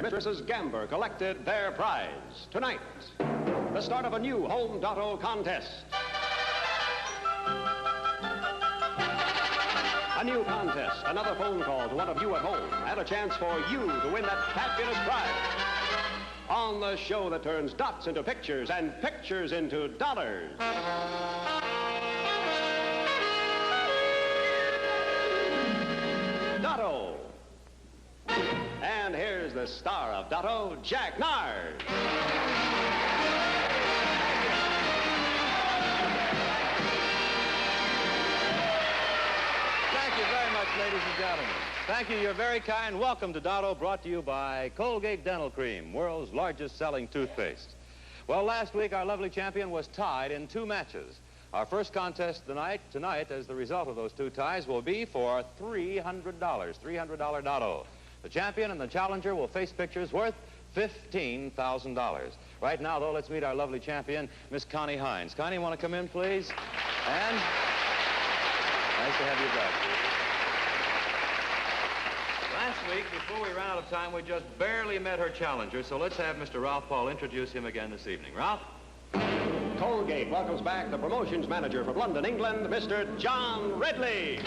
Mrs. Gamber collected their prize. Tonight, the start of a new home Dotto contest. A new contest, another phone call to one of you at home, and a chance for you to win that fabulous prize. On the show that turns dots into pictures and pictures into dollars. Dotto. And here's the star of Dotto, Jack Narz. Thank you very much, ladies and gentlemen. Thank you. You're very kind. Welcome to Dotto, brought to you by Colgate Dental Cream, world's largest selling toothpaste. Well, last week our lovely champion was tied in 2 matches. Our first contest tonight, as the result of those 2 ties, will be for $300, $300 Dotto. The champion and the challenger will face pictures worth $15,000. Right now, though, let's meet our lovely champion, Miss Connie Hines. Connie, want to come in, please? And nice to have you back. Last week, before we ran out of time, we just barely met her challenger, so let's have Mr. Ralph Paul introduce him again this evening. Ralph? Colgate welcomes back the promotions manager from London, England, Mr. John Ridley.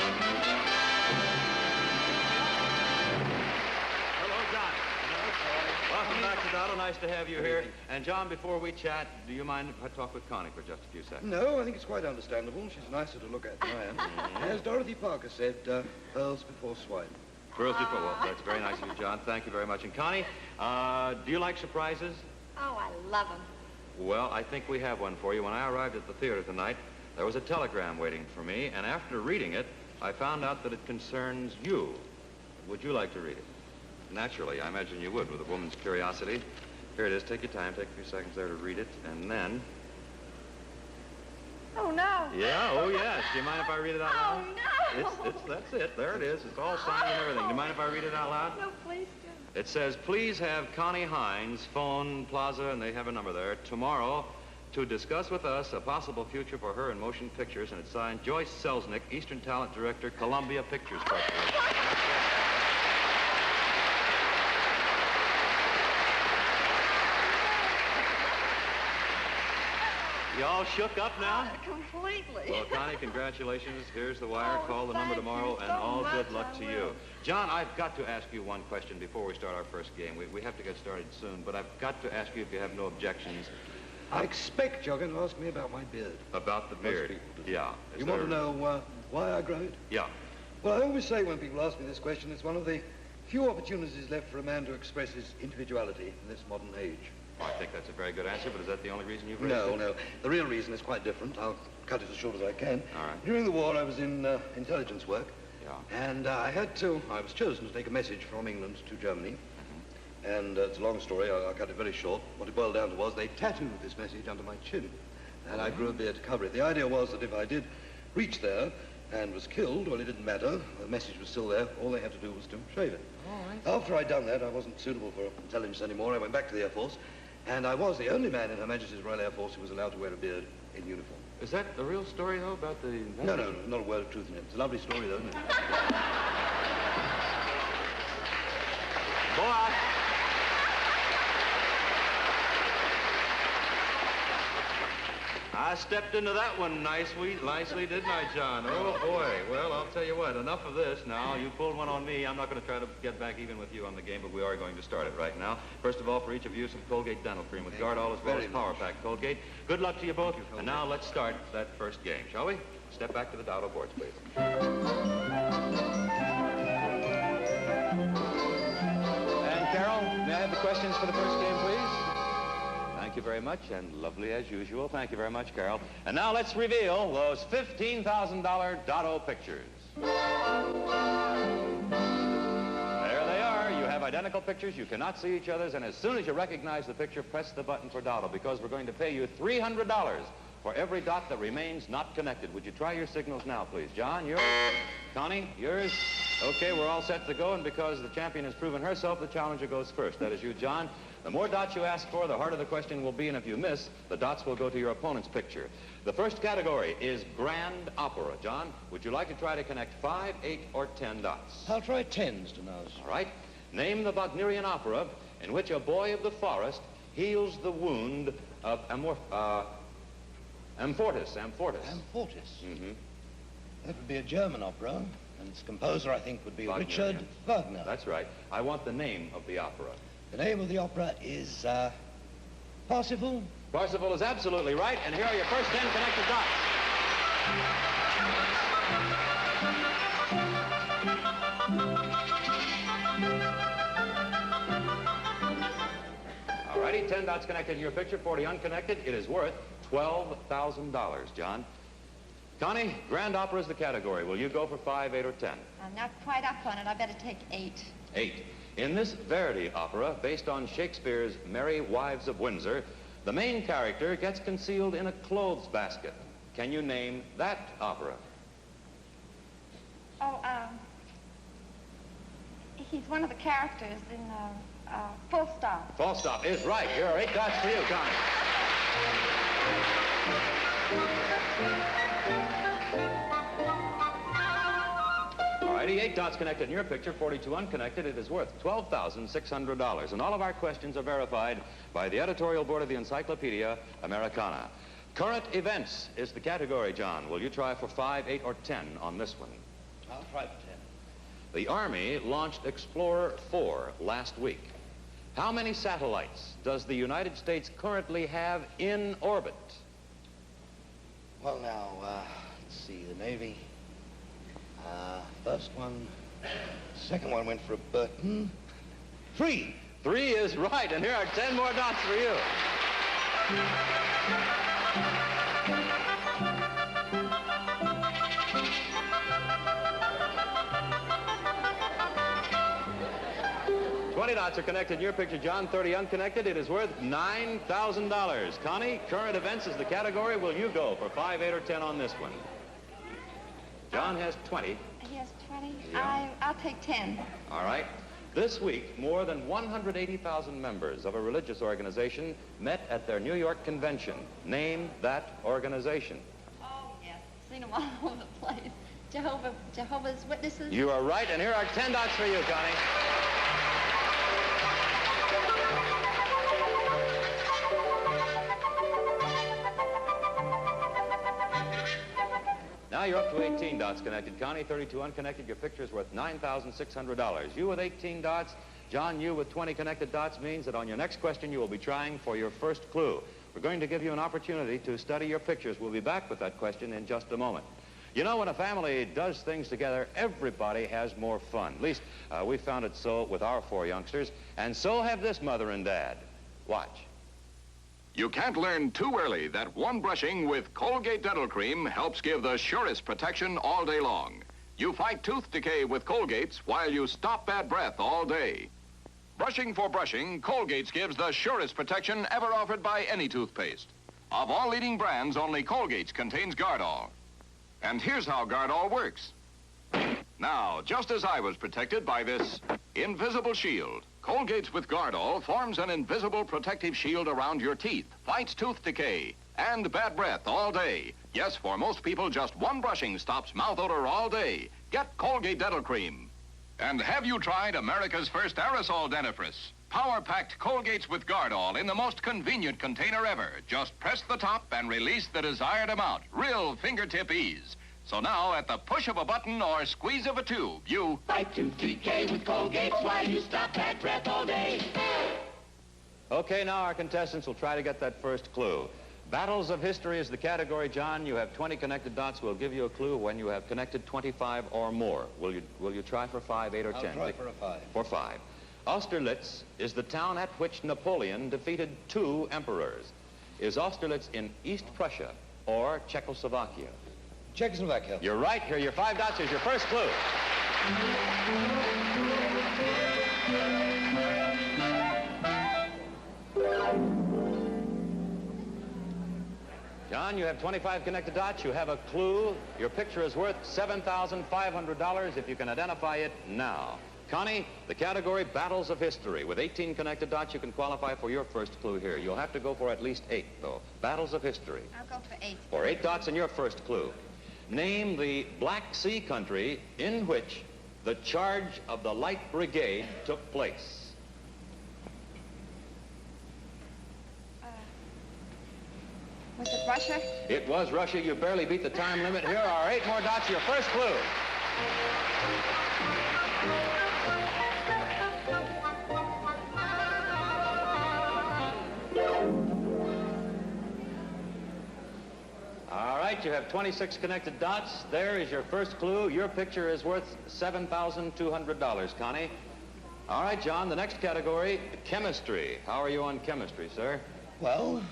Welcome back to Dotto. Nice to have you here. And, John, before we chat, do you mind if I talk with Connie for just a few seconds? No, I think it's quite understandable. She's nicer to look at than I am. As Dorothy Parker said, pearls before swine. Pearls before... Well, that's very nice of you, John. Thank you very much. And, Connie, do you like surprises? Oh, I love them. Well, I think we have one for you. When I arrived at the theater tonight, there was a telegram waiting for me, and after reading it, I found out that it concerns you. Would you like to read it? Naturally, I imagine you would, with a woman's curiosity. Here it is. Take your time. Take a few seconds there to read it, and then... Oh, no. Yeah, oh, yes. Do you mind if I read it out loud? Oh, no. That's it. There it is. It's all signed and everything. Do you mind if I read it out loud? No, please do. It says, please have Connie Hines phone Plaza, and they have a number there, tomorrow to discuss with us a possible future for her in motion pictures, and it's signed Joyce Selznick, Eastern Talent Director, Columbia Pictures Corporation. You all shook up now? Completely. Well, Connie, congratulations. Here's the wire. Oh, call the number tomorrow, and all good luck to you. will. John, I've got to ask you one question before we start our first game. We have to get started soon, but I've got to ask you if you have no objections. I expect you're going to ask me about my beard. About the beard? Yeah. You want to know why I grow it? Yeah. Well, I always say when people ask me this question, it's one of the few opportunities left for a man to express his individuality in this modern age. Well, I think that's a very good answer, but is that the only reason you've raised it? No. The real reason is quite different. I'll cut it as short as I can. All right. During the war, I was in intelligence work. Yeah. And I was chosen to take a message from England to Germany. And it's a long story. I'll cut it very short. What it boiled down to was they tattooed this message under my chin. And I grew a beard to cover it. The idea was that if I did reach there and was killed, well, it didn't matter. The message was still there. All they had to do was to shave it. Oh, after I'd done that, I wasn't suitable for intelligence anymore. I went back to the Air Force. And I was the only man in Her Majesty's Royal Air Force who was allowed to wear a beard in uniform. Is that the real story, though, about the... No, not a word of truth in it. It's a lovely story, though, isn't it? Boy, I stepped into that one nicely, didn't I, John? Oh, boy. Well, I'll tell you what, enough of this now. You pulled one on me. I'm not going to try to get back even with you on the game, but we are going to start it right now. First of all, for each of you, some Colgate Dental Cream with Guardall as well as Power Pack Colgate. Good luck to you both. And now let's start that first game, shall we? Step back to the Dotto boards, please. And Carol, may I have the questions for the first game, please? Thank you very much, and lovely as usual. Thank you very much, Carol. And now let's reveal those $15,000 Dotto pictures. There they are. You have identical pictures. You cannot see each other's, and as soon as you recognize the picture, press the button for Dotto, because we're going to pay you $300 for every dot that remains not connected. Would you try your signals now, please? John, yours. Connie, yours. Okay, we're all set to go, and because the champion has proven herself, the challenger goes first. That is you, John. The more dots you ask for, the harder the question will be, and if you miss, the dots will go to your opponent's picture. The first category is Grand Opera. John, would you like to try to connect 5, 8, or 10 dots? I'll try 10, Mr. Narz. All right. Name the Wagnerian opera in which a boy of the forest heals the wound of Amfortis. Amfortis. Mm-hmm. That would be a German opera, and its composer, I think, would be Wagner, Richard yes. Wagner. That's right. I want the name of the opera. The name of the opera is Parsifal. Parsifal is absolutely right, and here are your first 10 connected dots. All righty, 10 dots connected in your picture, 40 unconnected. It is worth $12,000, John. Connie, grand opera is the category. Will you go for 5, 8, or 10? I'm not quite up on it. I better take 8. 8. In this Verdi opera, based on Shakespeare's Merry Wives of Windsor, the main character gets concealed in a clothes basket. Can you name that opera? Oh, he's one of the characters in Full Stop. Full Stop is right. Here are 8 dots for you, Connie. All righty, 8 dots connected in your picture, 42 unconnected. It is worth $12,600. And all of our questions are verified by the editorial board of the Encyclopedia Americana. Current events is the category, John. Will you try for 5, 8, or 10 on this one? I'll try for 10. The Army launched Explorer 4 last week. How many satellites does the United States currently have in orbit? Well, now, let's see, the Navy. First one, second one went for a Burton. 3. 3 is right, and here are 10 more dots for you. $20 dots are connected in your picture, John. 30 unconnected. It is worth $9,000. Connie, current events is the category. Will you go for 5, 8, or 10 on this one? John has 20. He has 20? Yeah. I'll take 10. All right. This week, more than 180,000 members of a religious organization met at their New York convention. Name that organization. Oh, yes. Seen them all over the place. Jehovah's Witnesses. You are right, and here are 10 dots for you, Connie. Now you're up to 18 dots connected. Connie, 32 unconnected. Your picture is worth $9,600. You with 18 dots, John, you with 20 connected dots means that on your next question you will be trying for your first clue. We're going to give you an opportunity to study your pictures. We'll be back with that question in just a moment. You know, when a family does things together, everybody has more fun. At least we found it so with our 4 youngsters, and so have this mother and dad. Watch. You can't learn too early that one brushing with Colgate Dental Cream helps give the surest protection all day long. You fight tooth decay with Colgate's while you stop bad breath all day. Brushing for brushing, Colgate's gives the surest protection ever offered by any toothpaste. Of all leading brands, only Colgate's contains Gardol. And here's how Gardol works. Now, just as I was protected by this invisible shield, Colgate's with Gardol forms an invisible protective shield around your teeth, fights tooth decay and bad breath all day. Yes, for most people, just one brushing stops mouth odor all day. Get Colgate Dental Cream. And have you tried America's first aerosol dentifrice? Power-packed Colgate's with Gardol in the most convenient container ever. Just press the top and release the desired amount. Real fingertip ease. So now, at the push of a button or squeeze of a tube, you fight tooth decay with Colgate's while you stop bad breath all day. Okay, now our contestants will try to get that first clue. Battles of history is the category, John. You have 20 connected dots. We'll give you a clue when you have connected 25 or more. Will you try for 5, 8, or 10? I'll try for a 5. For 5. Austerlitz is the town at which Napoleon defeated 2 emperors. Is Austerlitz in East Prussia or Czechoslovakia? Czechoslovakia. You're right. Here are your 5 dots. Here's your first clue. John, you have 25 connected dots. You have a clue. Your picture is worth $7,500 if you can identify it now. Connie, the category Battles of History. With 18 connected dots, you can qualify for your first clue here. You'll have to go for at least 8, though. Battles of History. I'll go for 8. For 8 dots in your first clue. Name the Black Sea country in which the charge of the Light Brigade took place. Russia? It was Russia. You barely beat the time limit. Here are 8 more dots. Your first clue. All right, you have 26 connected dots. There is your first clue. Your picture is worth $7,200, Connie. All right, John, the next category, chemistry. How are you on chemistry, sir? Well,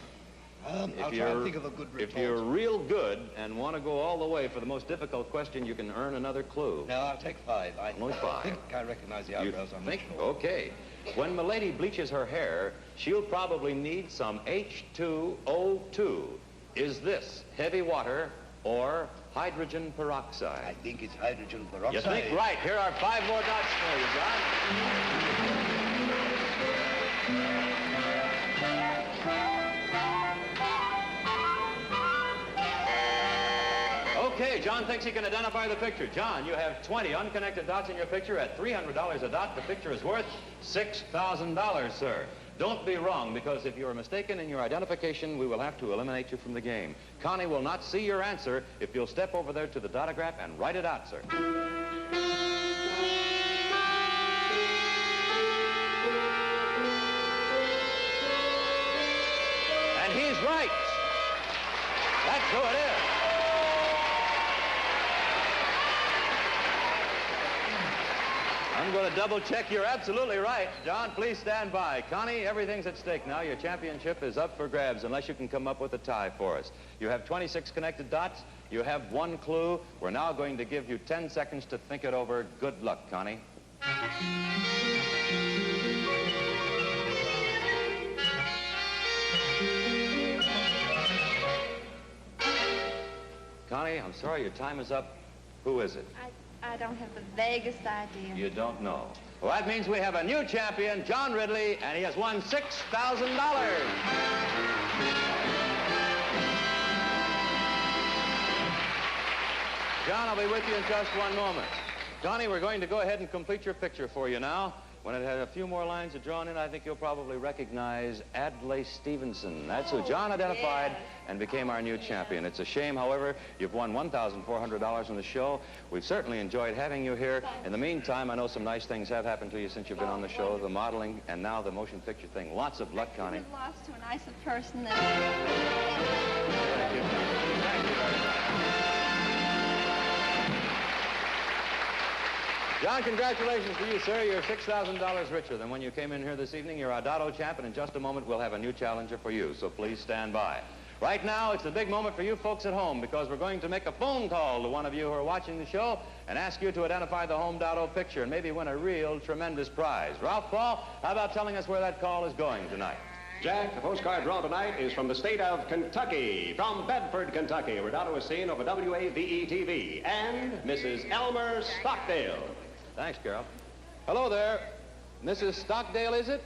I'll try and think of a good retort. If you're real good and want to go all the way for the most difficult question, you can earn another clue. No, I'll take 5. Only 5. I think I recognize the eyebrows on this floor. Okay. When Milady bleaches her hair, she'll probably need some H2O2. Is this heavy water or hydrogen peroxide? I think it's hydrogen peroxide. You think right. Here are 5 more dots for you, John. Okay, John thinks he can identify the picture. John, you have 20 unconnected dots in your picture at $300 a dot. The picture is worth $6,000, sir. Don't be wrong, because if you are mistaken in your identification, we will have to eliminate you from the game. Connie will not see your answer if you'll step over there to the dotograph and write it out, sir. And he's right. That's who it is. I'm going to double check. You're absolutely right. John, please stand by. Connie, everything's at stake now. Your championship is up for grabs unless you can come up with a tie for us. You have 26 connected dots. You have 1 clue. We're now going to give you 10 seconds to think it over. Good luck, Connie. Connie, I'm sorry, your time is up. Who is it? I don't have the vaguest idea. You don't know. Well, that means we have a new champion, John Ridley, and he has won $6,000. John, I'll be with you in just 1 moment. Johnny, we're going to go ahead and complete your picture for you now. When it had a few more lines are drawn in, I think you'll probably recognize Adlai Stevenson. That's who John identified and became our new champion. It's a shame, however, you've won $1,400 in the show. We've certainly enjoyed having you here. In the meantime, I know some nice things have happened to you since you've been on the show, the modeling, and now the motion picture thing. Lots of luck, Connie. I've lost to a nicer person than... Thank you. Thank you very much. John, congratulations to you, sir. You're $6,000 richer than when you came in here this evening. You're our Dotto champ, and in just a moment, we'll have a new challenger for you, so please stand by. Right now, it's a big moment for you folks at home, because we're going to make a phone call to one of you who are watching the show and ask you to identify the home Dotto picture and maybe win a real tremendous prize. Ralph Paul, how about telling us where that call is going tonight? Jack, the postcard draw tonight is from the state of Kentucky, from Bedford, Kentucky, where Dotto is seen over WAVE-TV, and Mrs. Elmer Stockdale. Thanks, Carol. Hello there. Mrs. Stockdale, is it?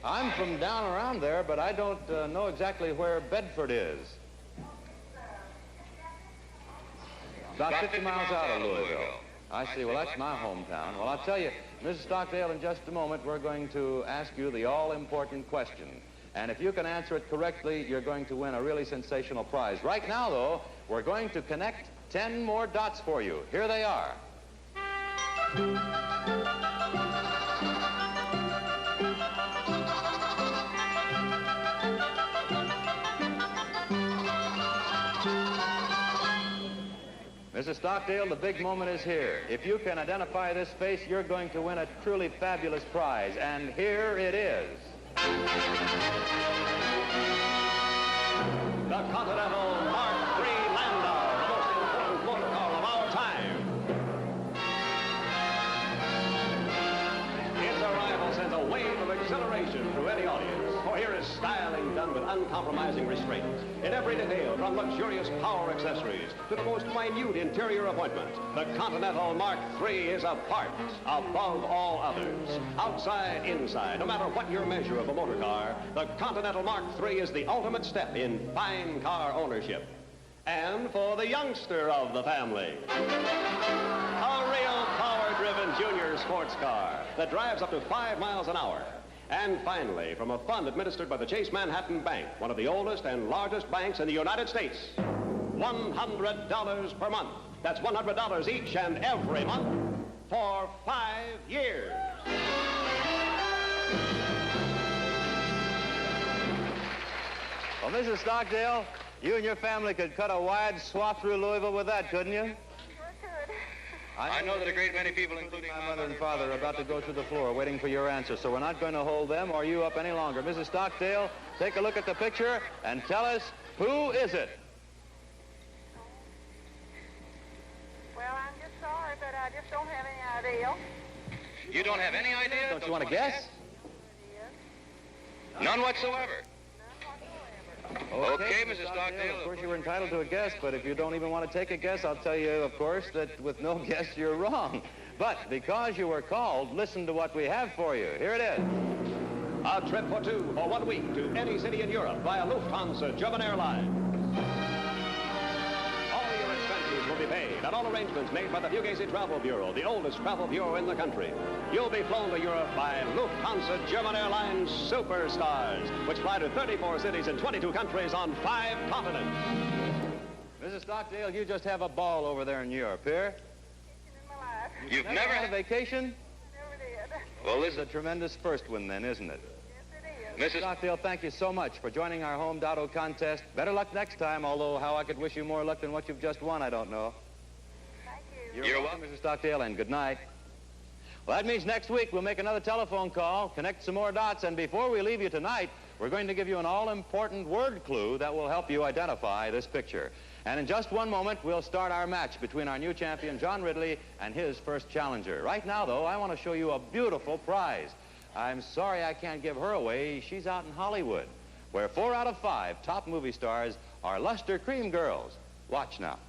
I'm from down around there, but I don't know exactly where Bedford is. About 50 miles out of Louisville. I see. Well, that's my hometown. Well, I'll tell you, Mrs. Stockdale, in just a moment, we're going to ask you the all-important question. And if you can answer it correctly, you're going to win a really sensational prize. Right now, though, we're going to connect 10 more dots for you. Here they are. Mrs. Stockdale, the big moment is here. If you can identify this face, you're going to win a truly fabulous prize. And here it is. The Continental Mark III Landau, the most important motor car of our time. Its arrival sends a wave of exhilaration through any audience. For here is styling done with uncompromising restraint. In every detail, from luxurious power accessories to the most minute interior appointment, the Continental Mark III is apart, above all others. Outside, inside, no matter what your measure of a motor car, the Continental Mark III is the ultimate step in fine car ownership. And for the youngster of the family, a real power-driven junior sports car that drives up to 5 miles an hour. And finally, from a fund administered by the Chase Manhattan Bank, one of the oldest and largest banks in the United States, $100 per month. That's $100 each and every month for 5 years. Well, Mrs. Stockdale, you and your family could cut a wide swath through Louisville with that, couldn't you? I know that a great many people, including my mother and father, are about to go through the floor waiting for your answer, so we're not going to hold them or you up any longer. Mrs. Stockdale, take a look at the picture and tell us, who is it? Well, I'm just sorry, but I just don't have any idea. You don't have any idea? Don't you want to guess? None whatsoever. Okay, Mrs. Of Stockdale. course, you were entitled to a guess, but if you don't even want to take a guess, I'll tell you, of course, that with no guess, you're wrong. But because you were called, listen to what we have for you. Here it is. A trip for two for 1 week to any city in Europe via Lufthansa German Airlines. All your expenses will be paid and all arrangements made by the Fugazi Travel Bureau, the oldest travel bureau in the country. You'll be flown to Europe by Lufthansa German Airlines Superstars, which fly to 34 cities in 22 countries on 5 continents. Mrs. Stockdale, you just have a ball over there in Europe, here. You've never had a vacation? Never did. Well, This is a tremendous first one then, isn't it? Yes, it is. Mrs. Stockdale, thank you so much for joining our home Dotto contest. Better luck next time, although how I could wish you more luck than what you've just won, I don't know. Thank you. You're welcome, Mrs. Stockdale, and good night. Well, that means next week we'll make another telephone call, connect some more dots, and before we leave you tonight, we're going to give you an all-important word clue that will help you identify this picture. And in just one moment, we'll start our match between our new champion, John Ridley, and his first challenger. Right now, though, I want to show you a beautiful prize. I'm sorry I can't give her away. She's out in Hollywood, where 4 out of 5 top movie stars are luster cream girls. Watch now.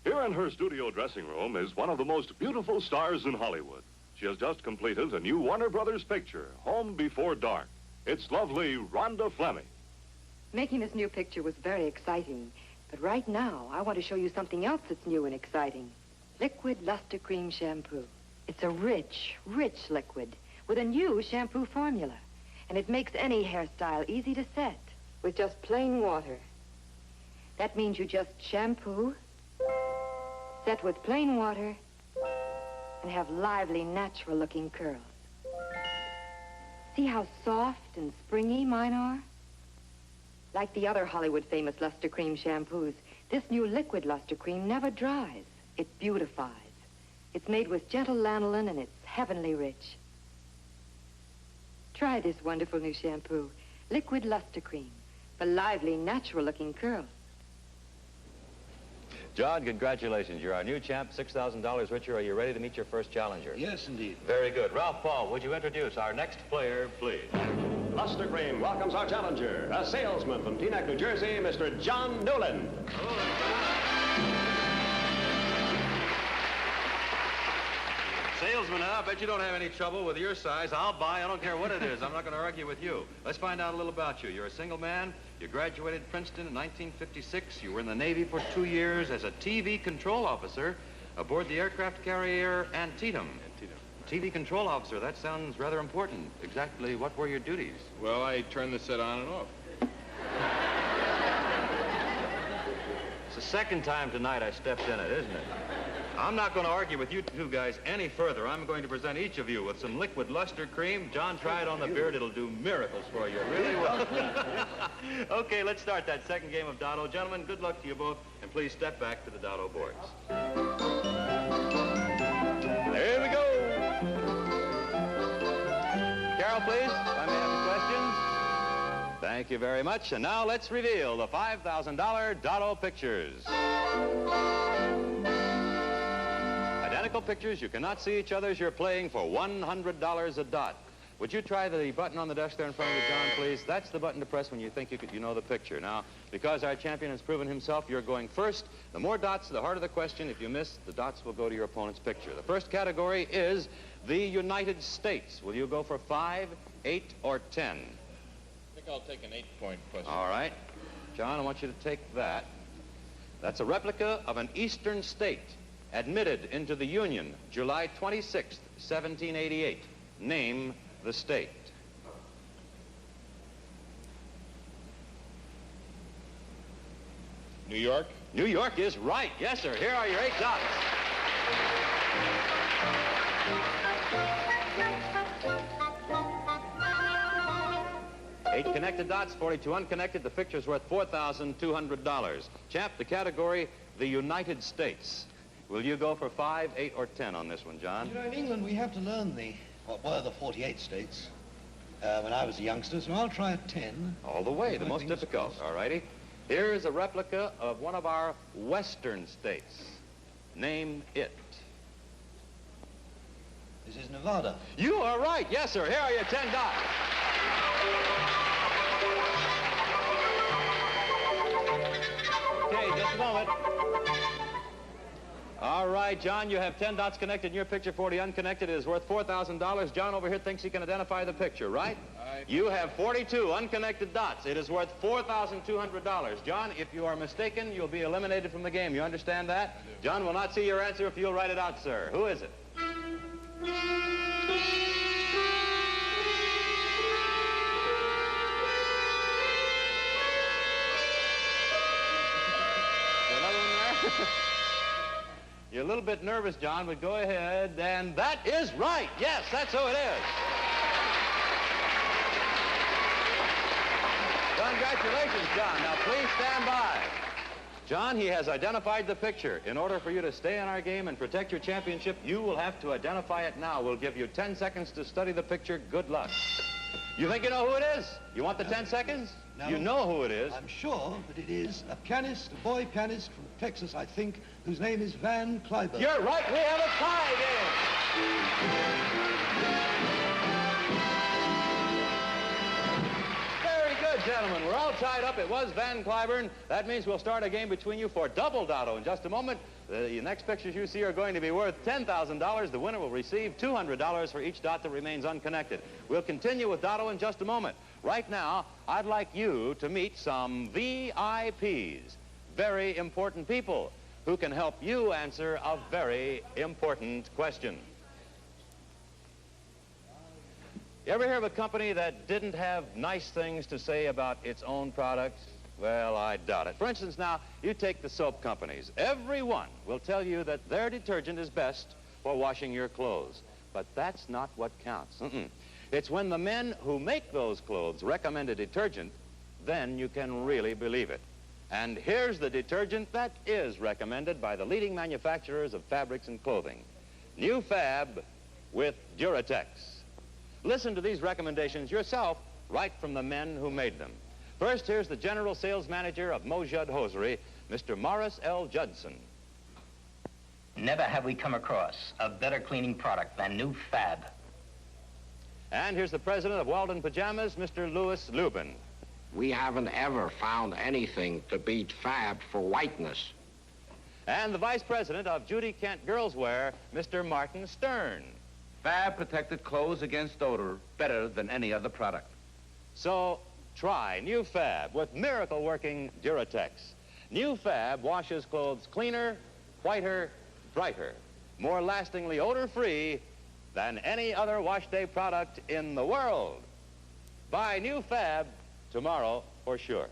Here in her studio dressing room is one of the most beautiful stars in Hollywood. She has just completed a new Warner Brothers picture, Home Before Dark. It's lovely Rhonda Fleming. Making this new picture was very exciting. But right now, I want to show you something else that's new and exciting. Liquid Luster Cream Shampoo. It's a rich, rich liquid with a new shampoo formula. And it makes any hairstyle easy to set with just plain water. That means you just shampoo, set with plain water, and have lively, natural-looking curls. See how soft and springy mine are? Like the other Hollywood famous Luster Cream shampoos, this new liquid Luster Cream never dries. It beautifies. It's made with gentle lanolin and it's heavenly rich. Try this wonderful new shampoo, Liquid Luster Cream, for lively, natural-looking curls. John, congratulations. You're our new champ, $6,000 richer. Are you ready to meet your first challenger? Yes, indeed. Very good. Ralph Paul, would you introduce our next player, please? Luster Cream welcomes our challenger, a salesman from Teaneck, New Jersey, Mr. John Newland. Salesman, I bet you don't have any trouble with your size. I'll buy. I don't care what it is. I'm not going to argue with you. Let's find out a little about you. You're a single man. You graduated Princeton in 1956. You were in the Navy for 2 years as a TV control officer aboard the aircraft carrier Antietam. TV control officer, that sounds rather important. Exactly what were your duties? Well, I turned the set on and off. It's the second time tonight I stepped in it, isn't it? I'm not going to argue with you two guys any further. I'm going to present each of you with some liquid luster cream. John, try it on the beard. It'll do miracles for you. It really will. Okay, let's start that second game of Dotto. Gentlemen, good luck to you both, and please step back to the Dotto boards. Here we go. Carol, please, if I may have a question. Thank you very much. And now let's reveal the $5,000 Dotto pictures. Identical pictures. You cannot see each other as you're playing for $100 a dot. Would you try the button on the desk there in front of you, John, please? That's the button to press when you think you know the picture. Now, because our champion has proven himself, you're going first. The more dots, the harder the question. If you miss, the dots will go to your opponent's picture. The first category is the United States. Will you go for 5, 8, or 10? I think I'll take an 8-point question. All right. John, I want you to take that. That's a replica of an eastern state admitted into the Union July 26th, 1788. Name the state. New York? New York is right. Yes, sir. Here are your 8 dots. 8 connected dots, 42 unconnected. The picture's worth $4,200. Champ, the category, the United States. Will you go for 5, 8, or 10 on this one, John? You know, in England, we have to learn what were the 48 states when I was a youngster, so I'll try a 10. All the way, the most difficult. All righty. Here is a replica of one of our western states. Name it. This is Nevada. You are right. Yes, sir. Here are your 10 dots. Okay, just a moment. All right, John, you have 10 dots connected in your picture, 40 unconnected. It is worth $4,000. John over here thinks he can identify the picture, right? You have 42 unconnected dots. It is worth $4,200. John, if you are mistaken, you'll be eliminated from the game. You understand that? John will not see your answer if you'll write it out, sir. Who is it? Another one there? You're a little bit nervous, John, but go ahead. And that is right. Yes, that's who it is. Congratulations, John. Now, please stand by. John, he has identified the picture. In order for you to stay in our game and protect your championship, you will have to identify it now. We'll give you 10 seconds to study the picture. Good luck. You think you know who it is? You want the 10 seconds? No. You know who it is. I'm sure that it is a pianist, a boy pianist from Texas, I think, whose name is Van Cliburn. You're right. We have a tie game. Very good, gentlemen. We're all tied up. It was Van Cliburn. That means we'll start a game between you for double Dotto in just a moment. The next pictures you see are going to be worth $10,000. The winner will receive $200 for each dot that remains unconnected. We'll continue with Dotto in just a moment. Right now, I'd like you to meet some VIPs, very important people, who can help you answer a very important question. You ever hear of a company that didn't have nice things to say about its own products? Well, I doubt it. For instance, now, you take the soap companies. Every one will tell you that their detergent is best for washing your clothes. But that's not what counts. It's when the men who make those clothes recommend a detergent, then you can really believe it. And here's the detergent that is recommended by the leading manufacturers of fabrics and clothing. New Fab with Duratex. Listen to these recommendations yourself right from the men who made them. First, here's the General Sales Manager of Mojud Hosiery, Mr. Morris L. Judson. Never have we come across a better cleaning product than New Fab. And here's the President of Walden Pajamas, Mr. Louis Lubin. We haven't ever found anything to beat Fab for whiteness. And the Vice President of Judy Kent Girls Wear, Mr. Martin Stern. Fab protected clothes against odor better than any other product. So, try New Fab with miracle-working Duratex. New Fab washes clothes cleaner, whiter, brighter, more lastingly odor-free than any other wash day product in the world. Buy New Fab tomorrow for sure.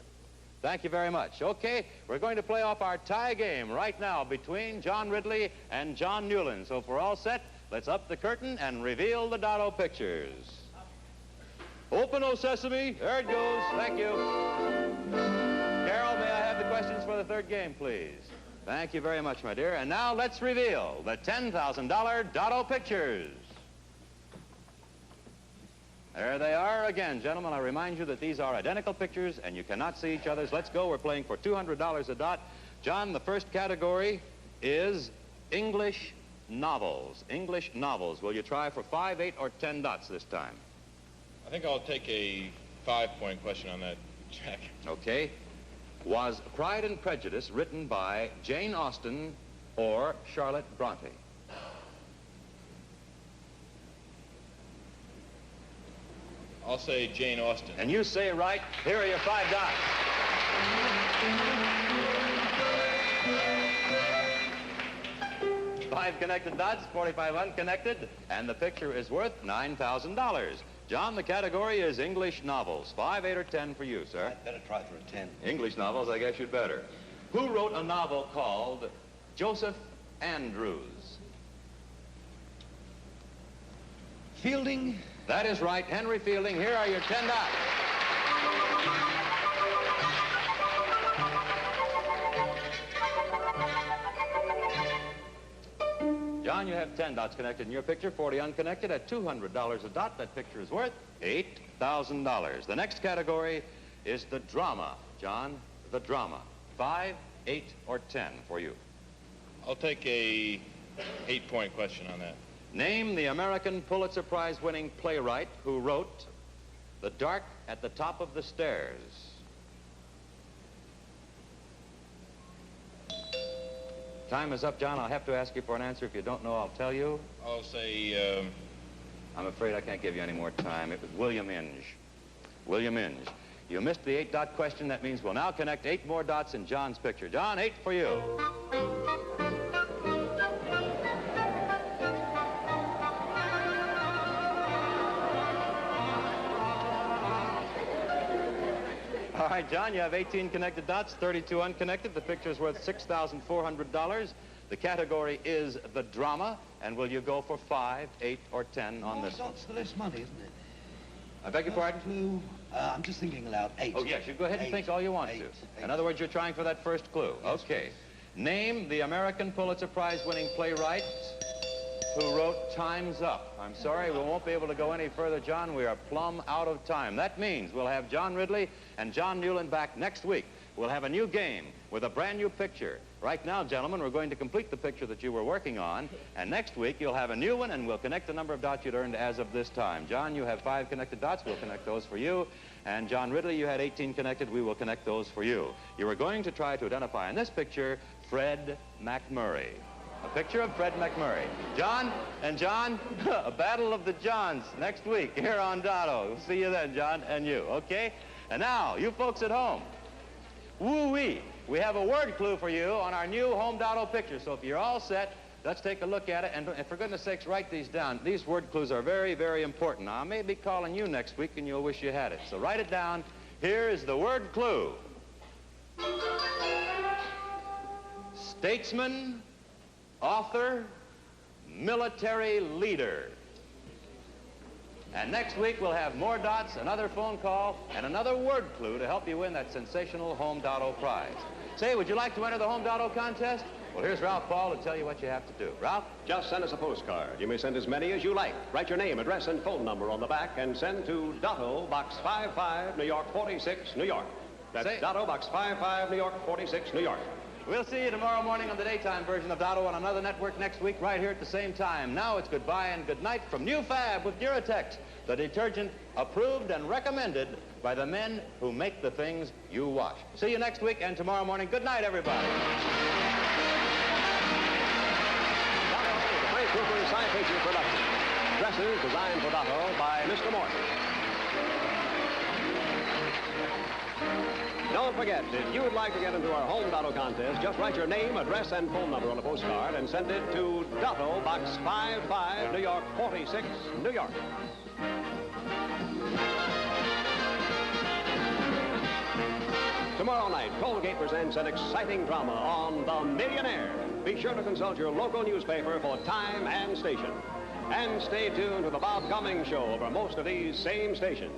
Thank you very much. Okay, we're going to play off our tie game right now between John Ridley and John Newland. So if we're all set, let's up the curtain and reveal the Dotto pictures. Open, oh sesame. There it goes. Thank you. Carol, may I have the questions for the third game, please? Thank you very much, my dear. And now let's reveal the $10,000 Dotto pictures. There they are again, gentlemen. I remind you that these are identical pictures and you cannot see each other's. Let's go. We're playing for $200 a dot. John, the first category is English novels. English novels. Will you try for 5, 8, or 10 dots this time? I think I'll take a 5-point question on that, Jack. Okay. Was Pride and Prejudice written by Jane Austen or Charlotte Bronte? I'll say Jane Austen. And you say right. Here are your 5 dots. Five connected dots, 45 unconnected, and the picture is worth $9,000. John, the category is English novels. 5, 8, or 10 for you, sir. I'd better try for a 10. English novels, I guess you'd better. who wrote a novel called Joseph Andrews? Fielding? That is right, Henry Fielding. Here are your 10 dots. John, you have 10 dots connected in your picture, 40 unconnected. At $200 a dot, that picture is worth $8,000. The next category is the drama. John, the drama. 5, 8, or 10 for you. I'll take a 8-point question on that. Name the American Pulitzer Prize-winning playwright who wrote The Dark at the Top of the Stairs. Time is up, John. I'll have to ask you for an answer. If you don't know, I'll tell you. I'll say, I'm afraid I can't give you any more time. It was William Inge. William Inge. You missed the 8-dot question. That means we'll now connect 8 more dots in John's picture. John, 8 for you. All right, John, you have 18 connected dots, 32 unconnected. The picture's worth $6,400. The category is the drama. And will you go for 5, 8, or 10 on this one? Dots, the less money, isn't it? I beg your pardon? Clue. I'm just thinking aloud. 8. Oh, yes, you go ahead and think all you want to. In other words, you're trying for that first clue. Yes. Okay. Name the American Pulitzer Prize-winning playwright who wrote Time's Up. I'm sorry, we won't be able to go any further, John. We are plumb out of time. That means we'll have John Ridley and John Newland back next week. We'll have a new game with a brand new picture. Right now, gentlemen, we're going to complete the picture that you were working on, and next week you'll have a new one, and we'll connect the number of dots you'd earned as of this time. John, you have 5 connected dots. We'll connect those for you. And John Ridley, you had 18 connected. We will connect those for you. You were going to try to identify in this picture Fred McMurray. A picture of Fred McMurray. John and John, a battle of the Johns next week here on Dotto. We'll see you then, John, and you, okay? And now, you folks at home, woo-wee, we have a word clue for you on our new home Dotto picture. So if you're all set, let's take a look at it. And for goodness sakes, write these down. These word clues are very, very important. Now, I may be calling you next week, and you'll wish you had it. So write it down. Here is the word clue. Statesman, author, military leader. And next week we'll have more dots, another phone call, and another word clue to help you win that sensational Home Dotto prize. Say, would you like to enter the Home Dotto contest? Well, here's Ralph Ball to tell you what you have to do. Ralph? Just send us a postcard. You may send as many as you like. Write your name, address, and phone number on the back and send to Dotto, Box 55, New York 46, New York. That's Dotto, Box 55, New York 46, New York. We'll see you tomorrow morning on the daytime version of Dotto on another network next week right here at the same time. Now it's goodbye and good night from New Fab with Duratex, the detergent approved and recommended by the men who make the things you wash. See you next week and tomorrow morning. Good night, everybody. Dotto is a Frank Cooper sci-fiction production. Dresses designed for Dotto by Mr. Morton. Don't forget, if you would like to get into our Home Dotto contest, just write your name, address, and phone number on a postcard and send it to Dotto, Box 55, New York 46, New York. Tomorrow night, Colgate presents an exciting drama on The Millionaire. Be sure to consult your local newspaper for time and station. And stay tuned to the Bob Cummings Show over most of these same stations.